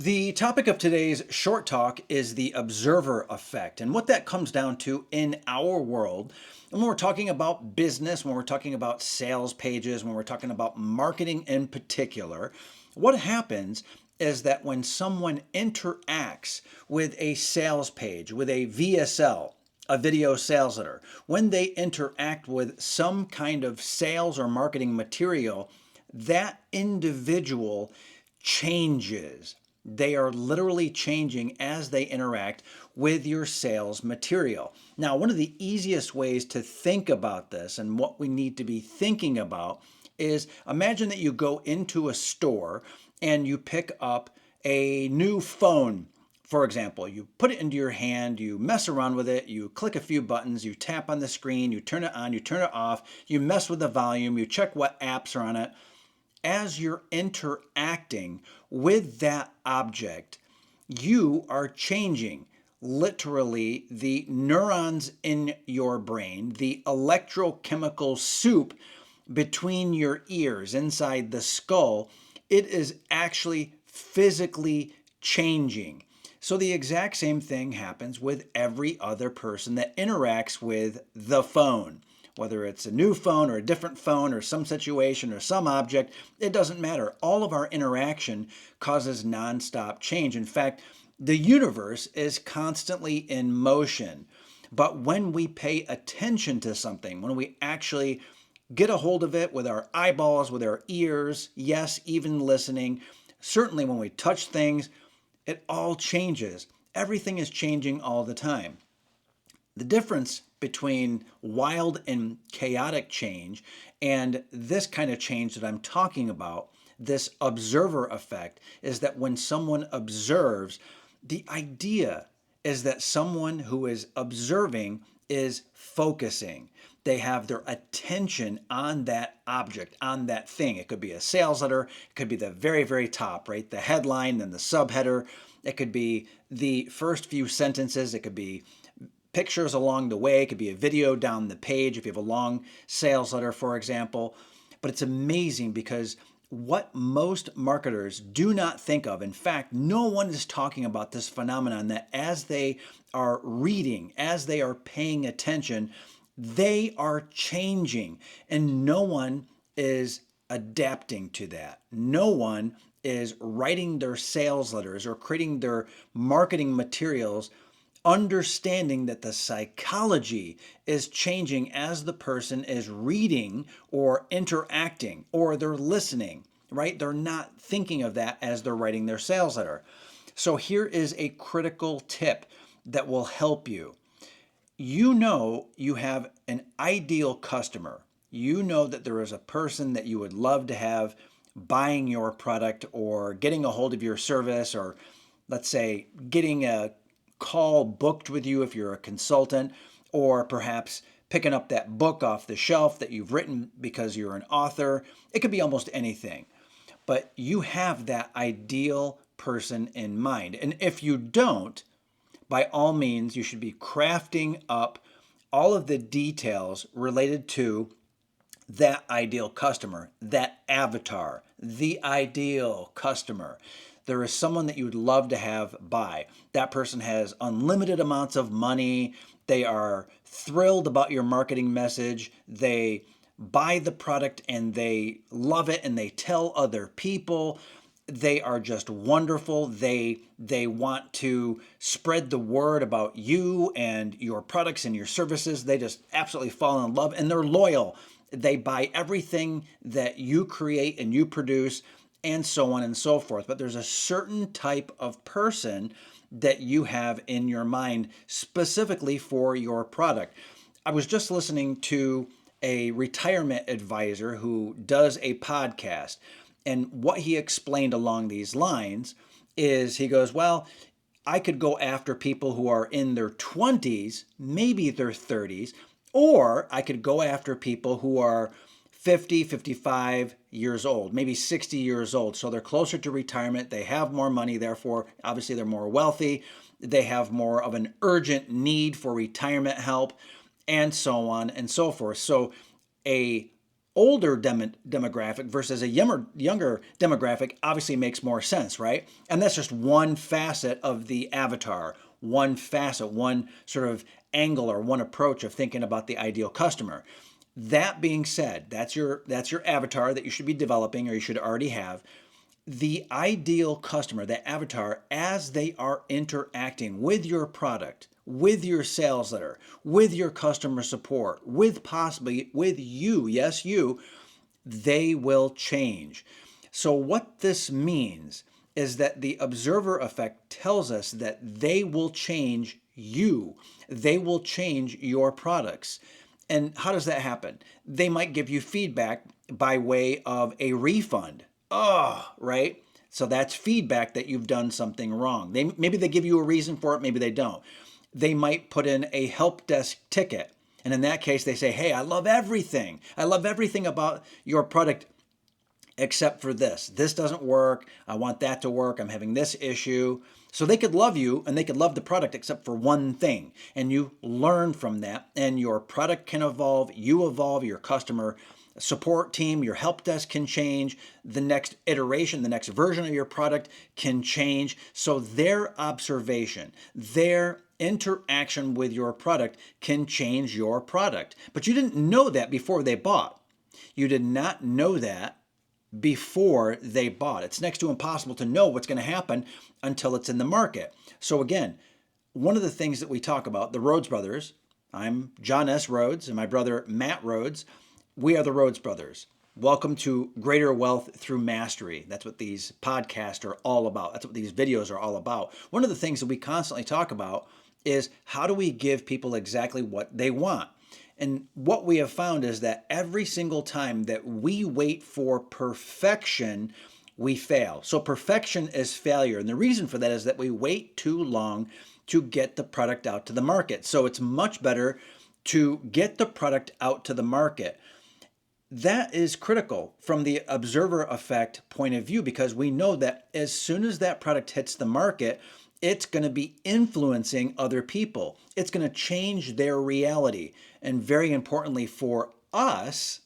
The topic of today's short talk is the observer effect and what that comes down to in our world. And when we're talking about business, when we're talking about sales pages, when we're talking about marketing in particular, what happens is that when someone interacts with a sales page, with a VSL, a video sales letter, when they interact with some kind of sales or marketing material, that individual changes. They are literally changing as they interact with your sales material. Now, one of the easiest ways to think about this and what we need to be thinking about is imagine that you go into a store and you pick up a new phone. For example, you put it into your hand, you mess around with it, you click a few buttons, you tap on the screen, you turn it on, you turn it off, you mess with the volume, you check what apps are on it. As you're interacting with that object, you are changing literally the neurons in your brain, the electrochemical soup between your ears inside the skull. It is actually physically changing. So the exact same thing happens with every other person that interacts with the phone. Whether it's a new phone or a different phone or some situation or some object, it doesn't matter. All of our interaction causes nonstop change. In fact, the universe is constantly in motion. But when we pay attention to something, when we actually get a hold of it with our eyeballs, with our ears, yes, even listening, certainly when we touch things, it all changes. Everything is changing all the time. The difference between wild and chaotic change and this kind of change that I'm talking about, this observer effect, is that when someone observes, the idea is that someone who is observing is focusing. They have their attention on that object, on that thing. It could be a sales letter, it could be the very, very top, right? The headline, then the subheader. It could be the first few sentences. It could be pictures along the way. It could be a video down the page if you have a long sales letter, for example. But it's amazing because what most marketers do not think of, in fact, no one is talking about this phenomenon that as they are reading, as they are paying attention, they are changing, and no one is adapting to that. No one is writing their sales letters or creating their marketing materials understanding that the psychology is changing as the person is reading or interacting or they're listening, right? They're not thinking of that as they're writing their sales letter. So here is a critical tip that will help you. You know you have an ideal customer. You know that there is a person that you would love to have buying your product or getting a hold of your service, or let's say getting a call booked with you if you're a consultant, or perhaps picking up that book off the shelf that you've written because you're an author. It could be almost anything. But you have that ideal person in mind. And if you don't, by all means, you should be crafting up all of the details related to that ideal customer, that avatar, the ideal customer. There is someone that you would love to have buy. That person has unlimited amounts of money. They are thrilled about your marketing message. They buy the product and they love it and they tell other people. They are just wonderful. They want to spread the word about you and your products and your services. They just absolutely fall in love, and they're loyal. They buy everything that you create and you produce, and so on and so forth. But there's a certain type of person that you have in your mind specifically for your product. I was just listening to a retirement advisor who does a podcast, and what he explained along these lines is he goes, well, I could go after people who are in their 20s, maybe their 30s, or I could go after people who are 50, 55 years old, maybe 60 years old. So they're closer to retirement. They have more money. Therefore, obviously, they're more wealthy. They have more of an urgent need for retirement help, and so on and so forth. So a older demographic versus a younger demographic obviously makes more sense, right? And that's just one facet of the avatar, one facet, one sort of angle or one approach of thinking about the ideal customer. That being said, that's your avatar that you should be developing or you should already have. The ideal customer, that avatar, as they are interacting with your product, with your sales letter, with your customer support, with possibly with you, yes, you, they will change. So, what this means is that the observer effect tells us that they will change you, they will change your products. And how does that happen? They might give you feedback by way of a refund. Oh, right? So that's feedback that you've done something wrong. Maybe they give you a reason for it, maybe they don't. They might put in a help desk ticket. And in that case, they say, hey, I love everything. I love everything about your product except for this. This doesn't work. I want that to work. I'm having this issue. So they could love you and they could love the product except for one thing. And you learn from that and your product can evolve. You evolve, your customer support team, your help desk can change. The next iteration, the next version of your product can change. So their observation, their interaction with your product can change your product. But you didn't know that before they bought. You did not know that before they bought. It's next to impossible to know what's going to happen until it's in the market. So again, one of the things that we talk about, the Rhodes brothers, I'm John S. Rhodes and my brother Matt Rhodes. We are the Rhodes brothers. Welcome to Greater Wealth Through Mastery. That's what these podcasts are all about. That's what these videos are all about. One of the things that we constantly talk about is how do we give people exactly what they want? And what we have found is that every single time that we wait for perfection, we fail. So perfection is failure. And the reason for that is that we wait too long to get the product out to the market. So it's much better to get the product out to the market. That is critical from the observer effect point of view because we know that as soon as that product hits the market, it's going to be influencing other people. It's going to change their reality. And very importantly for us,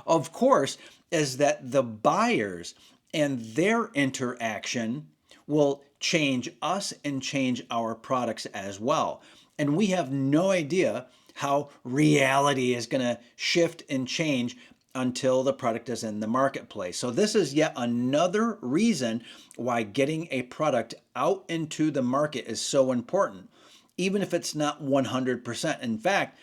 of course, is that the buyers and their interaction will change us and change our products as well. And we have no idea how reality is going to shift and change until the product is in the marketplace. So this is yet another reason why getting a product out into the market is so important, even if it's not 100%. In fact,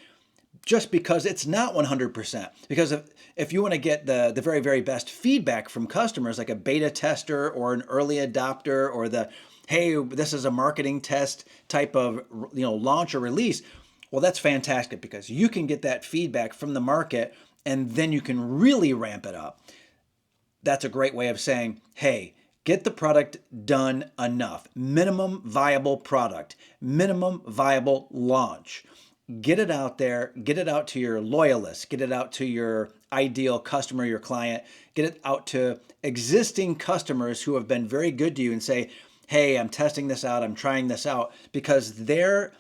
just because it's not 100%. Because if you want to get the very, very best feedback from customers, like a beta tester or an early adopter or the, hey, this is a marketing test type of launch or release, well, that's fantastic because you can get that feedback from the market and then you can really ramp it up. That's a great way of saying, hey, get the product done enough. Minimum viable product, minimum viable launch. Get it out there, get it out to your loyalists, get it out to your ideal customer, your client, get it out to existing customers who have been very good to you and say, hey, I'm testing this out, I'm trying this out, because their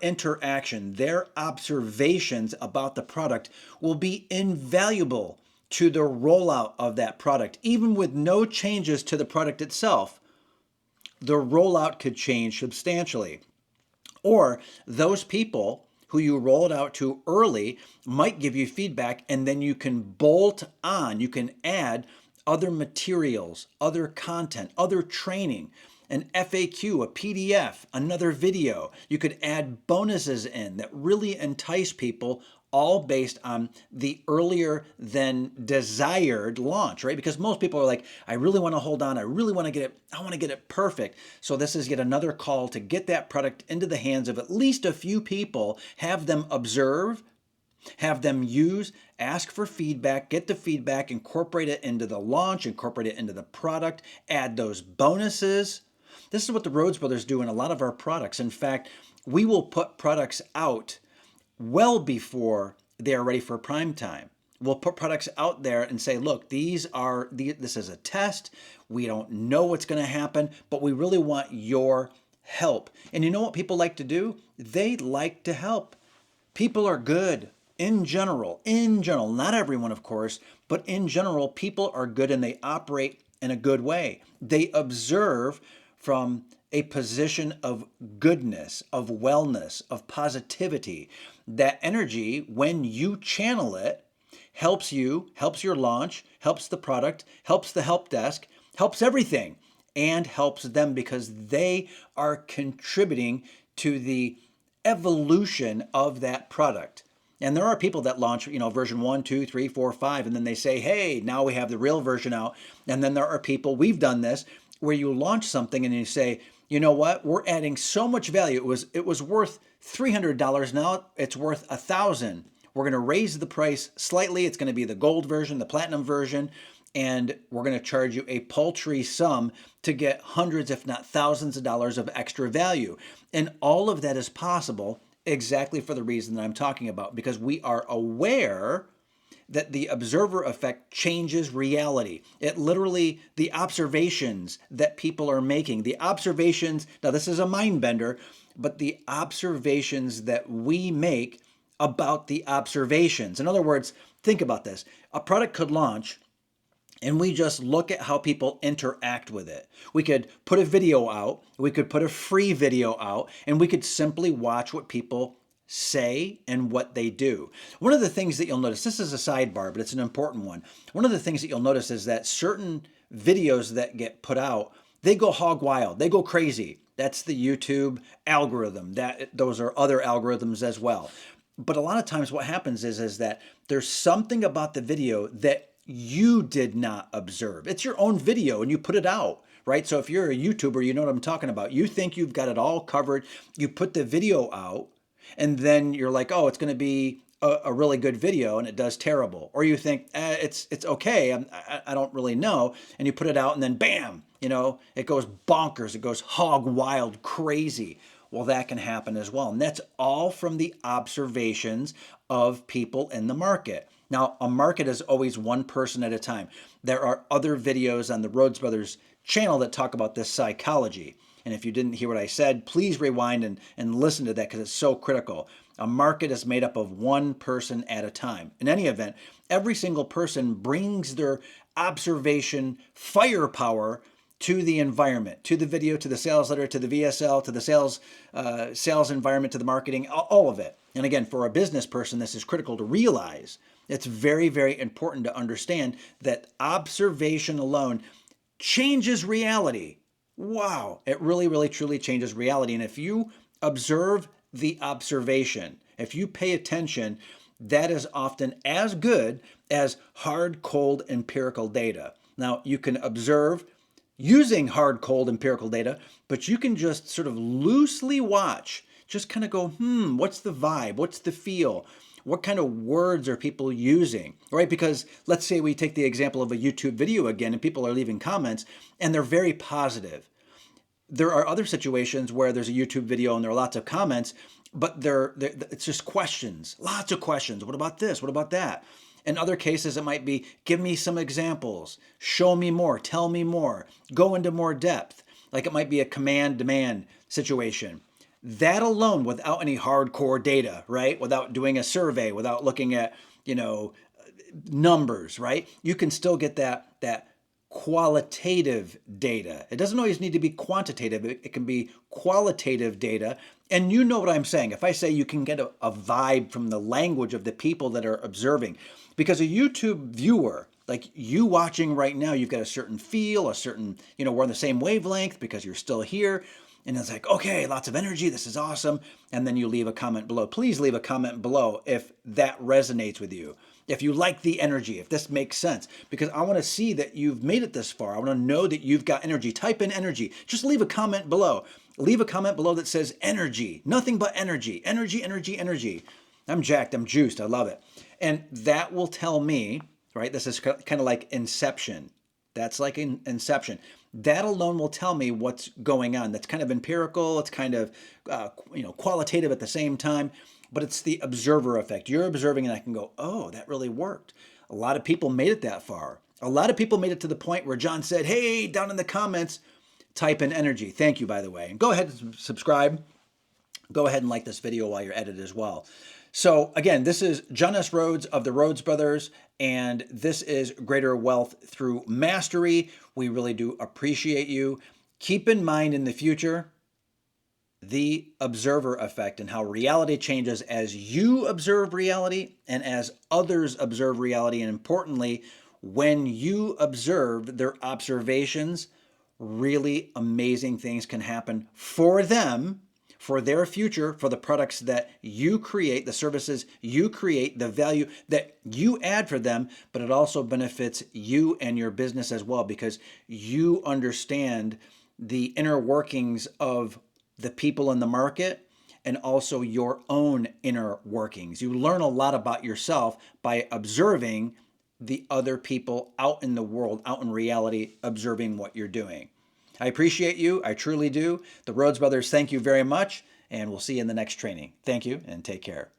interaction, their observations about the product will be invaluable to the rollout of that product. Even with no changes to the product itself, the rollout could change substantially. Or those people who you roll it out to early might give you feedback and then you can bolt on, you can add other materials, other content, other training, an FAQ, a PDF, another video. You could add bonuses in that really entice people, all based on the earlier than desired launch, right? Because most people are like, I really want to hold on. I really want to get it. I want to get it perfect. So this is yet another call to get that product into the hands of at least a few people, have them observe, have them use, ask for feedback, get the feedback, incorporate it into the launch, incorporate it into the product, add those bonuses. This is what the Rhodes brothers do in a lot of our products. In fact, we will put products out well before they are ready for prime time. We'll put products out there and say, look, this is a test. We don't know what's going to happen, but we really want your help. And you know what people like to do? They like to help. People are good in general, not everyone, of course, but in general, people are good and they operate in a good way. They observe from a position of goodness, of wellness, of positivity. That energy, when you channel it, helps you, helps your launch, helps the product, helps the help desk, helps everything, and helps them because they are contributing to the evolution of that product. And there are people that launch, version 1, 2, 3, 4, 5, and then they say, hey, now we have the real version out. And then there are people, we've done this, where you launch something and you say, you know what, we're adding so much value. It was worth $300, now it's worth $1,000. We're going to raise the price slightly. It's going to be the gold version, the platinum version, and we're going to charge you a paltry sum to get hundreds, if not thousands of dollars of extra value. And all of that is possible exactly for the reason that I'm talking about, because we are aware that the observer effect changes reality. It literally, the observations that people are making, the observations, now this is a mind bender, but the observations that we make about the observations. In other words, think about this. A product could launch and we just look at how people interact with it. We could put a video out, we could put a free video out, and we could simply watch what people say and what they do. One of the things that you'll notice, this is a sidebar, but it's an important one. One of the things that you'll notice is that certain videos that get put out, they go hog wild, they go crazy. That's the YouTube algorithm. Those are other algorithms as well. But a lot of times what happens is that there's something about the video that you did not observe. It's your own video and you put it out, right? So if you're a YouTuber, you know what I'm talking about. You think you've got it all covered. You put the video out and then you're like, oh, it's going to be a really good video, and it does terrible. Or you think, it's okay, I don't really know. And you put it out and then bam, it goes bonkers. It goes hog wild, crazy. Well, that can happen as well. And that's all from the observations of people in the market. Now, a market is always one person at a time. There are other videos on the Rhodes Brothers channel that talk about this psychology. And if you didn't hear what I said, please rewind and listen to that because it's so critical. A market is made up of one person at a time. In any event, every single person brings their observation firepower to the environment, to the video, to the sales letter, to the VSL, to the sales environment, to the marketing, all of it. And again, for a business person, this is critical to realize. It's very, very important to understand that observation alone changes reality. Wow, it really, really, truly changes reality. And if you observe the observation, if you pay attention, that is often as good as hard, cold, empirical data. Now, you can observe using hard, cold, empirical data, but you can just sort of loosely watch, just kind of go, what's the vibe? What's the feel? What kind of words are people using, right? Because let's say we take the example of a YouTube video again and people are leaving comments and they're very positive. There are other situations where there's a YouTube video and there are lots of comments, but it's just questions, lots of questions. What about this? What about that? In other cases, it might be, give me some examples, show me more, tell me more, go into more depth. Like it might be a command-demand situation. That alone, without any hardcore data, right? Without doing a survey, without looking at, numbers, right? You can still get that qualitative data. It doesn't always need to be quantitative. It can be qualitative data. And you know what I'm saying. If I say you can get a vibe from the language of the people that are observing, because a YouTube viewer, like you watching right now, you've got a certain feel, a certain, we're on the same wavelength because you're still here. And it's like, okay, lots of energy. This is awesome. And then you leave a comment below. Please leave a comment below if that resonates with you. If you like the energy, if this makes sense, because I want to see that you've made it this far. I want to know that you've got energy. Type in energy. Just leave a comment below. Leave a comment below that says energy, nothing but energy, energy, energy, energy. I'm jacked. I'm juiced. I love it. And that will tell me, right? This is kind of like Inception. That's like Inception. That alone will tell me what's going on. That's kind of empirical. It's kind of, qualitative at the same time. But it's the observer effect. You're observing and I can go, oh, that really worked. A lot of people made it that far. A lot of people made it to the point where John said, hey, down in the comments, type in energy. Thank you, by the way. And go ahead and subscribe. Go ahead and like this video while you're at it as well. So again, this is John S. Rhodes of the Rhodes Brothers, and this is Greater Wealth Through Mastery. We really do appreciate you. Keep in mind in the future the observer effect and how reality changes as you observe reality and as others observe reality. And importantly, when you observe their observations, really amazing things can happen for them, for their future, for the products that you create, the services you create, the value that you add for them, but it also benefits you and your business as well because you understand the inner workings of the people in the market and also your own inner workings. You learn a lot about yourself by observing the other people out in the world, out in reality, observing what you're doing. I appreciate you. I truly do. The Rhodes Brothers, thank you very much. And we'll see you in the next training. Thank you and take care.